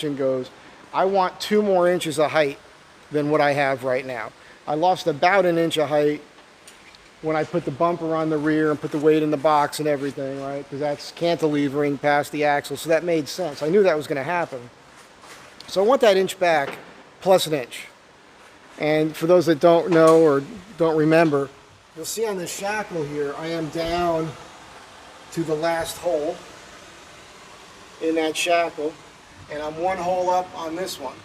goes, I want 2 more inches of height than what I have right now. I lost about an inch of height when I put the bumper on the rear and put the weight in the box and everything, right? Because that's cantilevering past the axle, so that made sense. I knew that was going to happen. So I want that inch back plus an inch. And for those that don't know or don't remember, you'll see on this shackle here, I am down to the last hole in that shackle, and I'm 1 hole up on this one.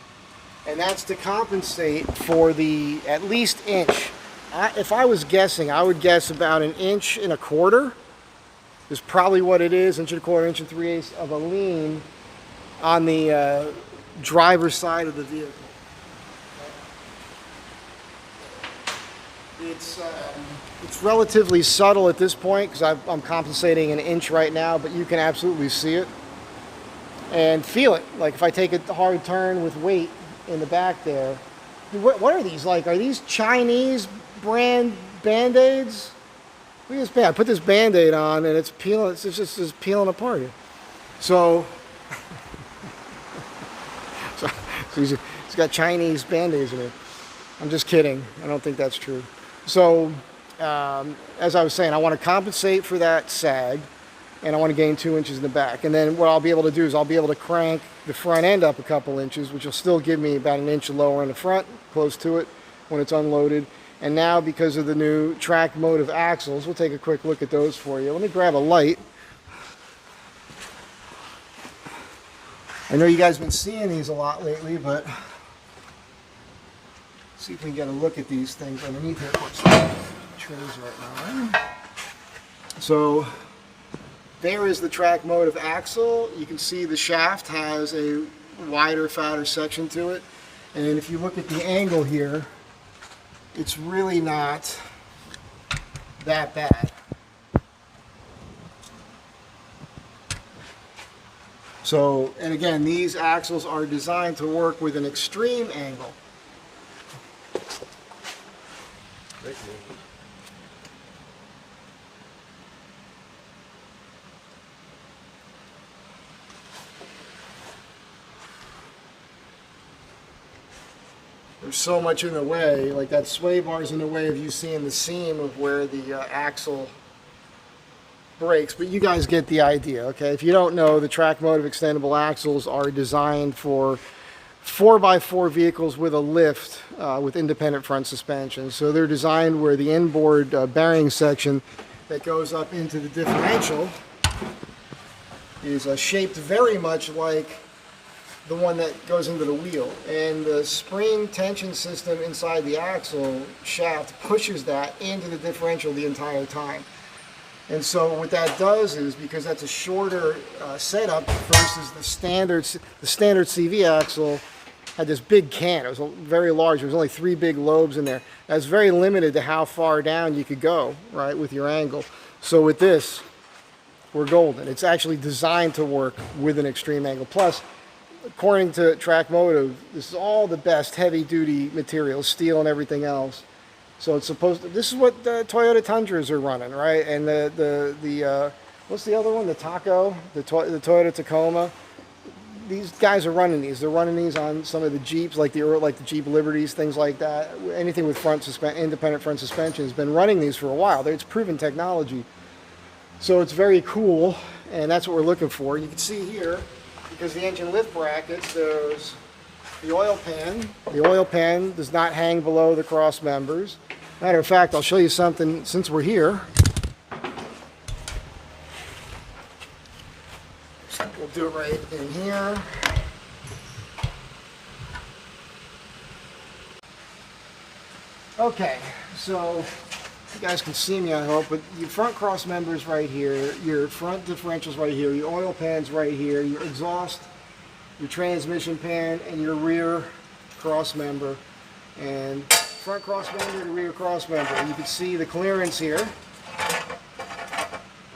And that's to compensate for the at least inch. If I was guessing, I would guess about 1.25 inches is probably what it is, 1.25 inches, 1 3/8 of a lean on the driver's side of the vehicle. It's relatively subtle at this point because I'm compensating 1 inch right now, but you can absolutely see it and feel it. Like if I take a hard turn with weight in the back there. What are these like? Are these Chinese brand Band-Aids? Look at this band. I put this Band-Aid on and it's peeling. It's just peeling apart here. So he's got Chinese Band-Aids in it. I'm just kidding. I don't think that's true. So as I was saying, I want to compensate for that sag, and I want to gain 2 inches in the back. And then what I'll be able to do is I'll be able to crank the front end up a couple inches, which will still give me about 1 inch lower in the front, close to it, when it's unloaded. And now, because of the new track motive axles, we'll take a quick look at those for you. Let me grab a light. I know you guys have been seeing these a lot lately, but see if we can get a look at these things underneath here. Of course, trays right now. So there is the track motive axle. You can see the shaft has a wider, fatter section to it. And if you look at the angle here, it's really not that bad. So, and again, these axles are designed to work with an extreme angle. There's so much in the way, like that sway bar is in the way of you seeing the seam of where the axle breaks, but you guys get the idea, okay? If you don't know, the track motive extendable axles are designed for 4x4 vehicles with a lift with independent front suspension. So they're designed where the inboard bearing section that goes up into the differential is shaped very much like the one that goes into the wheel, and the spring tension system inside the axle shaft pushes that into the differential the entire time. And so what that does is, because that's a shorter setup versus the standard CV axle had this big can. It was very large. There was only 3 big lobes in there. That's very limited to how far down you could go, right, with your angle. So with this, we're golden. It's actually designed to work with an extreme angle. Plus, according to Track Motive, this is all the best heavy-duty materials, steel and everything else. So it's supposed to, this is what the Toyota Tundras are running, right? And the what's the other one? The Taco, the Toyota Tacoma. These guys are running these. They're running these on some of the Jeeps, like the Jeep Liberties, things like that. Anything with independent front suspension has been running these for a while. It's proven technology. So it's very cool, and that's what we're looking for. You can see here, because the engine lift brackets, there's the oil pan. The oil pan does not hang below the cross members. Matter of fact, I'll show you something since we're here. We'll do it right in here. Okay, so you guys can see me, I hope, but your front cross members right here, your front differentials right here, your oil pans right here, your exhaust, your transmission pan, and your rear cross member. And front cross member to rear cross member. And you can see the clearance here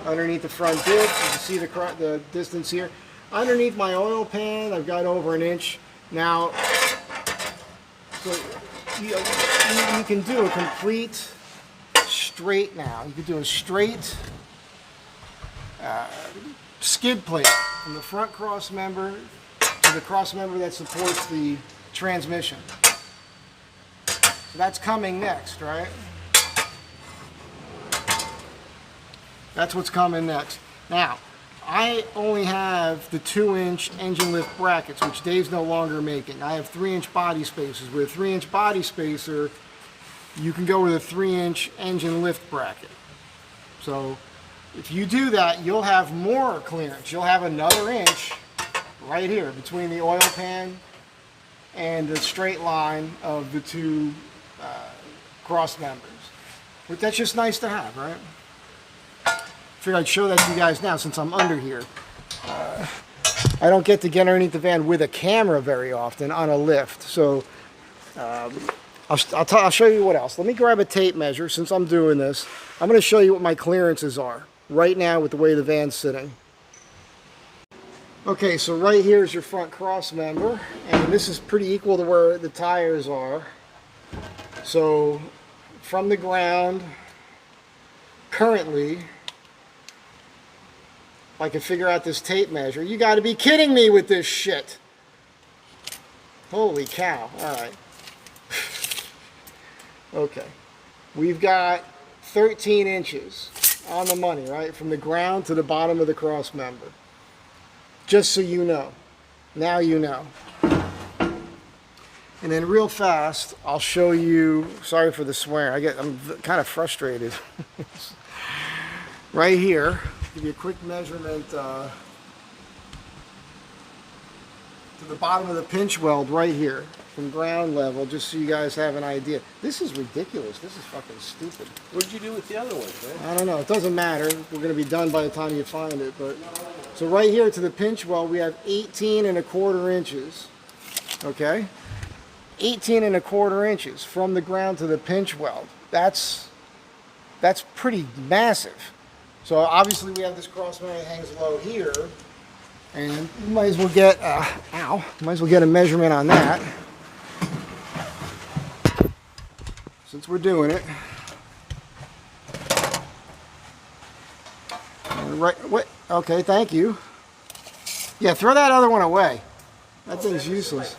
underneath the front diff. You can see the distance here. Underneath my oil pan, I've got over 1 inch. Now, so you can do a complete straight now. You can do a straight skid plate from the front cross member to to the cross member that supports the transmission. So that's coming next, right? That's what's coming next. Now, I only have the 2-inch engine lift brackets, which Dave's no longer making. I have 3-inch body spacers. With a 3-inch body spacer, you can go with a 3-inch engine lift bracket. So if you do that, you'll have more clearance. You'll have another inch right here between the oil pan and the straight line of the two cross members. But that's just nice to have, right? Figured I'd show that to you guys now since I'm under here. I don't get to get underneath the van with a camera very often on a lift, so I'll show you what else. Let me grab a tape measure since I'm doing this. I'm going to show you what my clearances are right now with the way the van's sitting. Okay, so right here is your front cross member, and this is pretty equal to where the tires are. So from the ground, currently, if I can figure out this tape measure. You got to be kidding me with this shit. Holy cow. All right. Okay. We've got 13 inches on the money, right? From the ground to the bottom of the cross member. Just so you know. Now you know. And then real fast, I'll show you, sorry for the swear, I'm kind of frustrated. Right here, give you a quick measurement to the bottom of the pinch weld right here from ground level, just so you guys have an idea. This is ridiculous. This is fucking stupid. What did you do with the other ones, man? I don't know. It doesn't matter. We're going to be done by the time you find it. But so right here to the pinch weld, we have 18¼ inches. Okay? 18¼ inches from the ground to the pinch weld. That's pretty massive. So obviously we have this cross member that hangs low here, and you might as well get might as well get a measurement on that since we're doing it. Right, what? Okay, thank you. Yeah, throw that other one away. That thing's useless.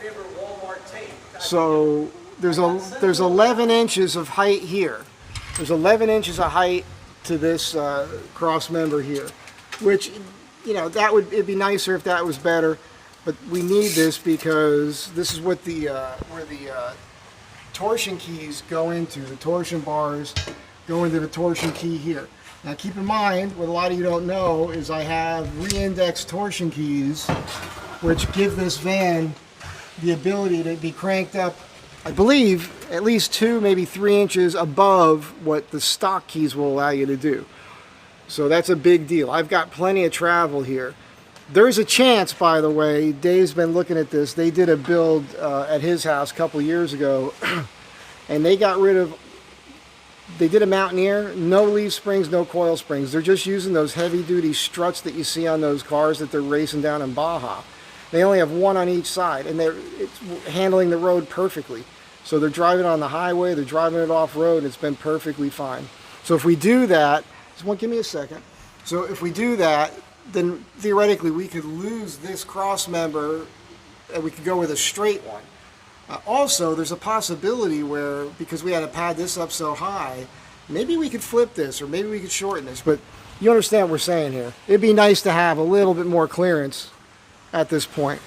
So there's 11 inches of height here. There's 11 inches of height to this cross member here, which, you know, it'd be nicer if that was better, but we need this because this is what where the torsion keys go into. The torsion bars go into the torsion key here. Now keep in mind, what a lot of you don't know is I have re-indexed torsion keys, which give this van the ability to be cranked up, I believe, at least 2, maybe 3 inches above what the stock keys will allow you to do. So that's a big deal. I've got plenty of travel here. There's a chance, by the way, Dave's been looking at this. They did a build at his house a couple years ago, and they got rid of, they did a Mountaineer, no leaf springs, no coil springs. They're just using those heavy-duty struts that you see on those cars that they're racing down in Baja. They only have one on each side, and it's handling the road perfectly. So they're driving on the highway, they're driving it off-road, and it's been perfectly fine. So if we do that, give me a second. So if we do that, then theoretically we could lose this cross member, and we could go with a straight one. Also, there's a possibility where, because we had to pad this up so high, maybe we could flip this, or maybe we could shorten this, but you understand what we're saying here. It'd be nice to have a little bit more clearance at this point.